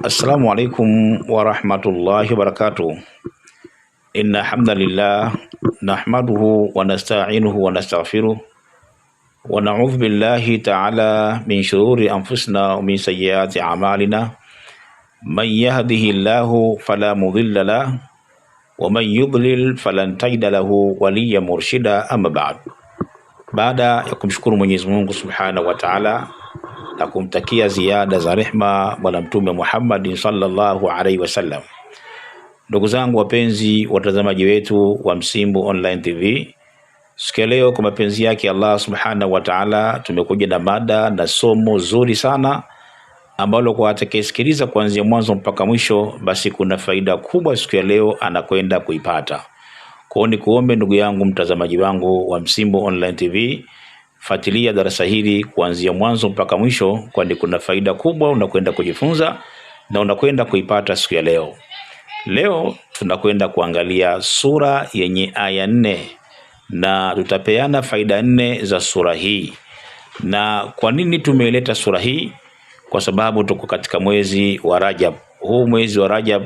Assalamu alaikum warahmatullahi wabarakatuh. Inna hamdalillah nahmaduhu wa nasta'inuhu wa nastaghfiruh wa na'udzu billahi ta'ala min shururi anfusina wa min sayyiati a'malina. Man yahdihillahu fala mudilla lahu wa man yudlil falan tajida lahu waliyyan murshida. Amma ba'd. Baada ya kumshukuru Mwenyezi Mungu Subhanahu wa Ta'ala na kumtakia ziada za rehma Bwana Mtume Muhammad sallallahu alaihi wasallam. Ndugu zangu wapenzi watazamaji wetu wa Msimbo Online TV, siku leo kwa mapenzi yake Allah Subhanahu wa Ta'ala tumekuja na mada na somo zuri sana ambalo kwa atakayesikiliza kuanzia mwanzo mpaka mwisho basi kuna faida kubwa siku ya leo anakwenda kuipata. Kwa ni kuombe ndugu yangu mtazamaji wangu wa Msimbo Online TV, fuatilia darasa hili kuanzia mwanzo mpaka mwisho, kwani kuna faida kubwa unakwenda kujifunza na unakwenda kuipata siku ya leo. Leo tunakwenda kuangalia sura yenye aya 4 na tutapeana faida 4 za sura hii. Na kwa nini tumeileta sura hii? Kwa sababu tuko katika mwezi wa Rajab. Huu mwezi wa Rajab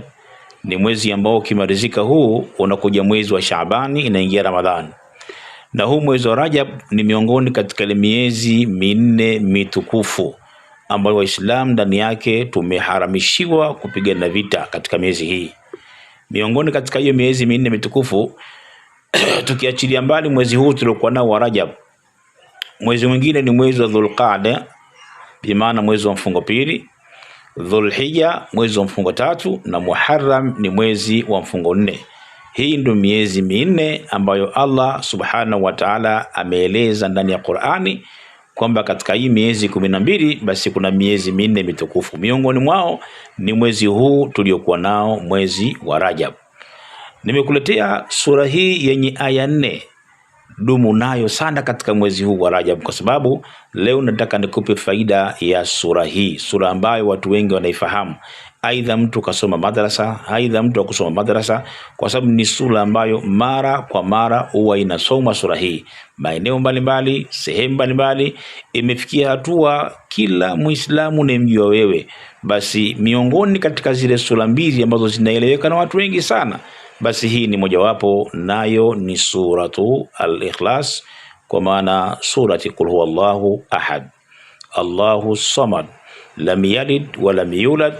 ni mwezi ambao kimalizika huu unakuja mwezi wa Shaabani, inaingia Ramadhani. Na huu mwezi wa Rajab ni miongoni katika miezi minne mitukufu ambayo Waislamu ndani yake tumeharamishiwa kupigana vita katika miezi hii. Miongoni katika hiyo miezi minne mitukufu tukiachilia mbali mwezi huu tuliokuwa nao wa Rajab, mwezi mwingine ni mwezi wa Dhulqaada, bi maana mwezi wa mfungo pili, Dhulhijja mwezi wa mfungo 3 na Muharram ni mwezi wa mfungo 4. Hii ndio miezi minne ambayo Allah Subhanahu wa Ta'ala ameeleza ndani ya Qur'ani kwamba katika hii miezi 12 basi kuna miezi minne mitukufu. Miongoni mwao ni mwezi huu tuliokuwa nao, mwezi wa Rajab. Nimekuletea sura hii yenye aya 4. Dumu nayo sana katika mwezi huu wa Rajab, kwa sababu leo nataka nikupe faida ya sura hii, sura ambayo watu wengi wanaifahamu. Aidha mtu kasoma madrasa, aidha mtu akusoma madrasa, kwa sababu ni sura ambayo mara kwa mara huwa inasoma sura hii maeneo mbalimbali, sehemu mbalimbali. Imefikia hatua kila Muislamu nemjua wewe. Basi miongoni katika zile sura mbili ambazo zinaeleweka na watu wengi sana, basi hii ni mojawapo, nayo ni suratu al-Ikhlas, kwa maana surati Qul huwallahu ahad, Allahu samad, lam yalid wa lam yulad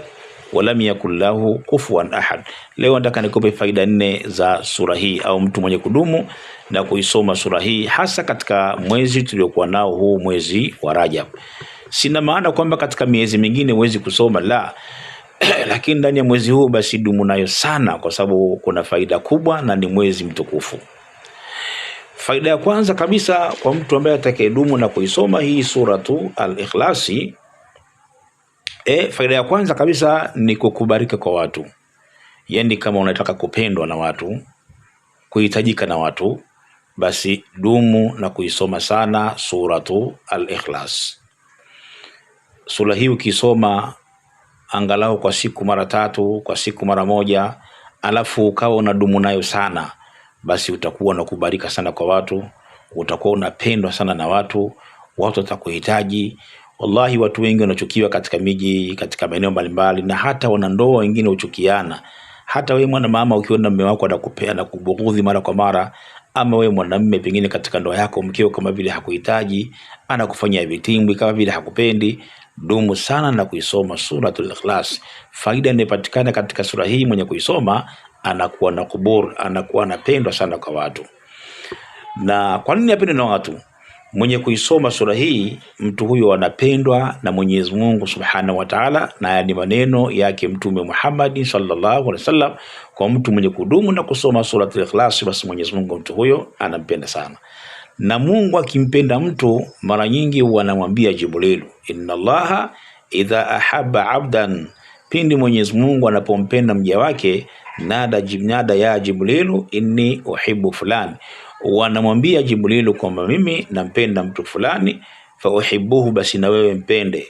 wa lam yakul lahu kufuwan ahad. Leo nataka nikupe faida 4 za sura hii, au mtu mwenye kudumu na kuisoma sura hii, hasa katika mwezi tuliokuwa nao huu, mwezi wa Rajab. Sina maana kwamba katika miezi mingine huwezi kusoma, la lakini ndani ya mwezi huu basi dumu nayo sana, kwa sababu kuna faida kubwa na ni mwezi mtukufu. Faida ya kwanza kabisa kwa mtu ambaye atakayedumu na kuisoma hii suratu al-Ikhlasi, faida ya kwanza kabisa ni kukubarika kwa watu. Yaani kama unataka kupendwa na watu, kuhitajika na watu, basi dumu na kuisoma sana suratu al-Ikhlas. Sura hii ukisoma angalau kwa siku mara 3, kwa siku mara 1, alafu ukawa unadumu nayo sana, basi utakuwa unakubarika sana kwa watu, utakuwa unapendwa sana na watu, watu watakuhitaji. Wallahi watu wengi wanachukiwa katika miji, katika maeneo mbalimbali, na hata wanandoa wengine huchukiana. Hata wewe mwana mama ukiona mume wako anakupea na kubughudhi mara kwa mara, ama wewe mwanamume pengine katika ndoa yako mkeo kama vile hakuhitaji, anakufanyia vitimbi kama vile hakupendi, dumu sana na kuisoma suratul Ikhlas. Faida inapatikana katika sura hii, mwenye kuisoma anakuwa na kubur, anakuwa anapendwa sana kwa watu. Na kwa nini apendwe na watu? Mwenye kuisoma sura hii, mtu huyo anapendwa na Mwenyezi Mungu Subhanahu wa Ta'ala, na ni maneno yake Mtume Muhammad sallallahu alaihi wasallam. Kwa mtu mwenye kudumu na kusoma suratul Ikhlas, basi Mwenyezi Mungu mtu huyo anampenda sana. Na Mungu akimpenda mtu mara nyingi huwa anamwambia Jibril, inna Allaha idha ahabba abdan, pindi Mwenyezi Mungu anapompenda mja wake, nada ya Jibril inni uhibbu fulani, wanamwambia Jibril kwamba mimi nampenda mtu fulani, fa uhibbuhu, basi na wewe mpende.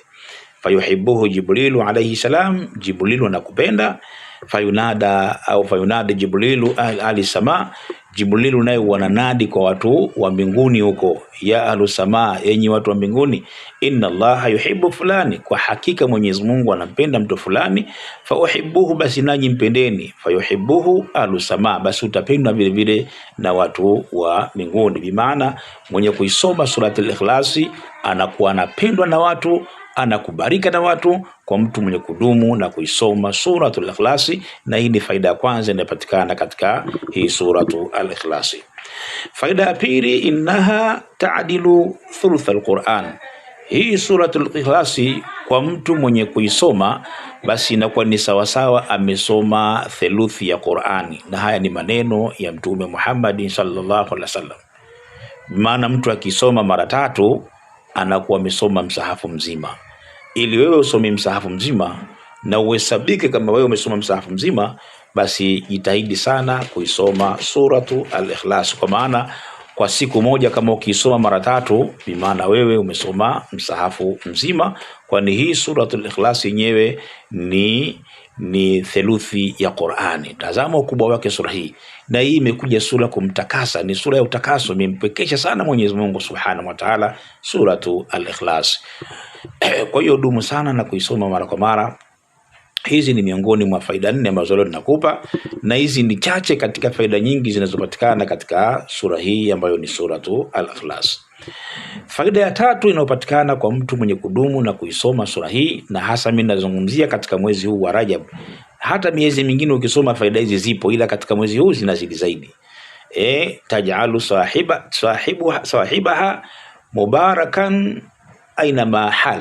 fayuhibbuhu Jibrilu alayhi salam, Jibrilu anakupenda. Fayunada Jibrilu ahli sama, Jibrilu naye wananadi kwa watu wa mbinguni huko, ya ahlu sama, enyi watu wa mbinguni, inna Allaha yuhibbu fulani, kwa hakika Mwenyezi Mungu anampenda mtu fulani. Fa uhibbuhu, basi nanyi mpendeni. Fayuhibbuhu ahlu sama, basi utapendwa vile vile na watu wa mbinguni. Bimaana mwenye kuisoma suratul Ikhlasi anakuwa anapendwa na watu, anakubarika na watu, kwa mtu mwenye kudumu na kuisoma suratul Ikhlasi. Na hii ni faida ya kwanza inapatikana katika hii suratul Ikhlasi. Faida ya pili, innaha ta'dilu thuluth al-Qur'an. Hii suratul Ikhlasi kwa mtu mwenye kuisoma basi inakuwa ni sawasawa amesoma theluthi ya Qur'ani, na haya ni maneno ya Mtume Muhammad sallallahu alaihi wasallam. Maana mtu akisoma mara 3 anakuwa amesoma msahafu mzima. Ili wewe usome msahafu mzima na uhesabike kama wewe umesoma msahafu mzima, basi jitahidi sana kuisoma suratu al-Ikhlas, kwa maana kwa siku moja kama ukisoma mara 3, bimaana wewe umesoma msahafu mzima, kwani hii suratu al-Ikhlas yenyewe ni theluthi ya Qur'ani. Tazama ukubwa wake sura hii, na hii imekuja sura kumtakasa, ni sura ya utakaso, imempekesha sana Mwenyezi Mungu Subhanahu wa Ta'ala, suratu al-Ikhlas. Kwa hiyo dumu sana na kuisoma mara kwa mara. Hizi ni miongoni mwa faida 4 ambazo leo ninakupa, na hizi ni chache katika faida nyingi zinazopatikana katika sura hii ambayo ni suratu al-Ikhlas. Faida ya 3 inayopatikana kwa mtu mwenye kudumu na kuisoma sura hii, na hasa mimi nazungumzia katika mwezi huu wa Rajab. Hata miezi mingine ukisoma faida hizi zipo, ila katika mwezi huu zinazidi zaidi. Taj'alu sahibaha mubarakan aina mahal.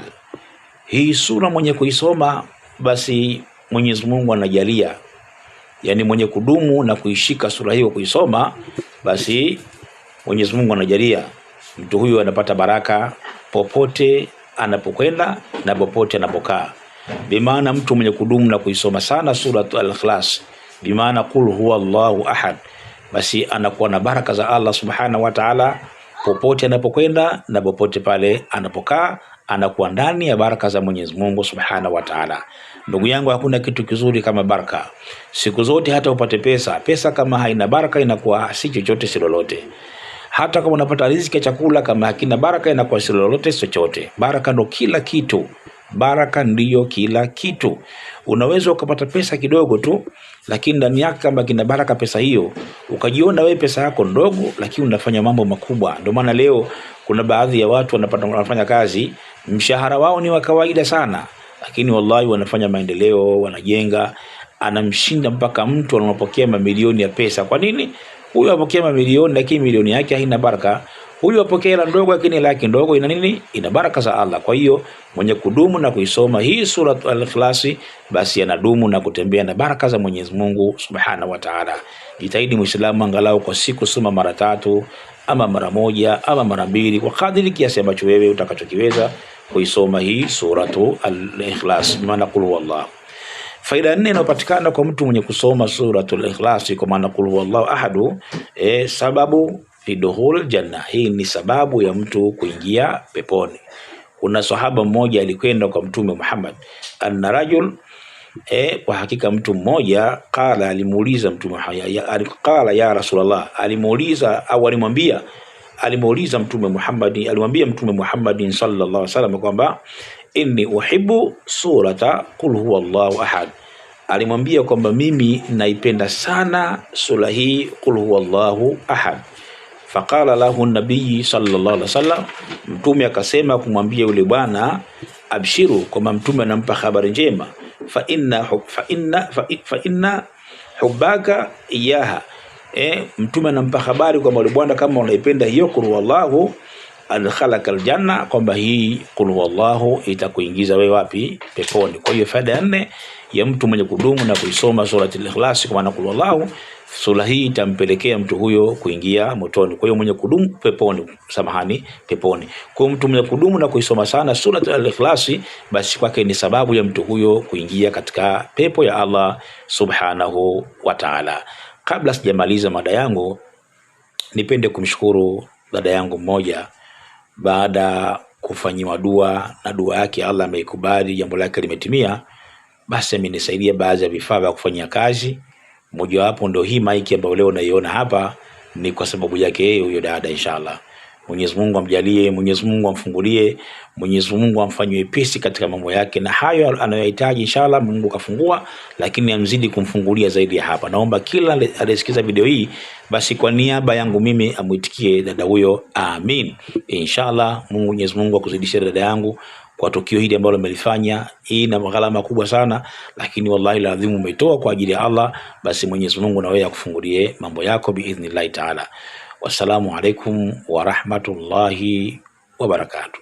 Hii sura mwenye kuisoma basi Mwenyezi Mungu anajalia, yani mwenye kudumu na kuishika sura hiyo kuisoma, basi Mwenyezi Mungu anajalia mtu huyu anapata baraka popote anapokwenda na popote anapokaa. Bimaana mtu mwenye kudumu na kuisoma sana suratul al-Ikhlas, bimaana qul huwallahu ahad, basi anakuwa na baraka za Allah Subhanahu wa Ta'ala popote anapokwenda na popote pale anapokaa, anakuwa ndani ya baraka za Mwenyezi Mungu Subhanahu wa Ta'ala. Ndugu yangu, hakuna kitu kizuri kama baraka. Siku zote hata upate pesa kama haina baraka inakuwa si chochote si lolote. Hata kama unapata riziki ya chakula kama hakina baraka inakuwa si lolote si chochote. Baraka ndo kila kitu. Baraka ndiyo kila kitu. Unaweza ukapata pesa kidogo tu, lakini ndani yake kama kina baraka pesa hiyo, ukajiona wewe pesa yako ndogo lakini unafanya mambo makubwa. Ndio maana leo kuna baadhi ya watu wanafanya kazi, mshahara wao ni wa kawaida sana, lakini wallahi wanafanya maendeleo, wanajenga, anamshinda mpaka mtu anapokea mamilioni ya pesa. Kwa nini? Huyu apokea mamilioni lakini milioni yake haina baraka. Huyu apokea hela ndogo lakini hela yake ndogo ina nini? Ina baraka za Allah. Kwa hiyo mwenye kudumu na kuisoma hii sura al-Ikhlas, basi anadumu na kutembea na baraka za Mwenyezi Mungu Subhanahu wa Ta'ala. Jitahidi Muislamu angalau kwa siku soma mara 3 ama mara 1 ama mara 2, kwa kadiri kiasi ambacho wewe utakachokiweza kuisoma hii suratu al-Ikhlas, maana qul huwallahu. Faida 4 inayopatikana kwa mtu mwenye kusoma suratul Ikhlas, kwa maana qul huwallahu ahadu, sababu fi dukhul janna. Hii ni sababu ya mtu kuingia peponi. Kuna sahaba mmoja alikwenda kwa Mtume Muhammad, anna rajul, kwa hakika mtu mmoja, qala, alimuuliza Mtume, qala ya Rasulullah, alimuuliza au alimuuliza Mtume Muhammad, alimwambia Mtume Muhammad sallallahu alaihi wasallam kwamba inni uhibbu surata qul huwallahu ahad. Alimwambia kwamba mimi naipenda sana sura hii qul huwallahu ahad. Faqala lahu nabii sallallahu alaihi wasallam, Mtume akasema kumwambia yule bwana, abshiru, kwamba Mtume anampa habari njema, fa inna hubbaka iyaha. Mtume anampa habari kwamba yule bwana, kama unaipenda hiyo qul huwallahu adkhalaka aljanna, kwamba hii qul huwallahu itakuingiza wewe wapi? Peponi. Kwa hiyo faida 4 ya mtu mwenye kudumu na kuisoma suratul Ikhlas, kwa maana qul huwallahu, sura hii itampelekea mtu huyo kuingia motoni. Kwa hiyo mwenye kudumu peponi. Kwa mtu mwenye kudumu na kuisoma sana suratul Ikhlas, basi kwake ni sababu ya mtu huyo kuingia katika pepo ya Allah Subhanahu wa Ta'ala. Kabla sijamaliza mada yangu, nipende kumshukuru dada yangu mmoja. Baada kufanyiwa dua na dua yake Allah ameikubali, jambo lake limetimia, basi amenisaidia baadhi ya vifaa vya kufanyia kazi. Mojawapo ndio hii maiki ambayo leo naiona hapa, ni kwa sababu yake yeye huyo dada. Inshallah Mwenyezi Mungu amjalie, Mwenyezi Mungu amfungulie, Mwenyezi Mungu amfanyie wepesi katika mambo yake, na hayo anayohitaji inshallah Mungu kafungua, lakini amzidi kumfungulia zaidi ya hapa. Naomba kila aliyesikiza video hii basi kwa niaba yangu mimi amuitikie dada huyo amin. Inshallah Mwenyezi Mungu akuzidishie dada yangu kwa tukio hili ambalo umelifanya. Hii na gharama kubwa sana, lakini wallahi lazima umetoa kwa ajili ya Allah, basi Mwenyezi Mungu na wewe akufungulie mambo yako biidhnillah taala. Wassalamu alaikum wa rahmatullahi wa barakatuh.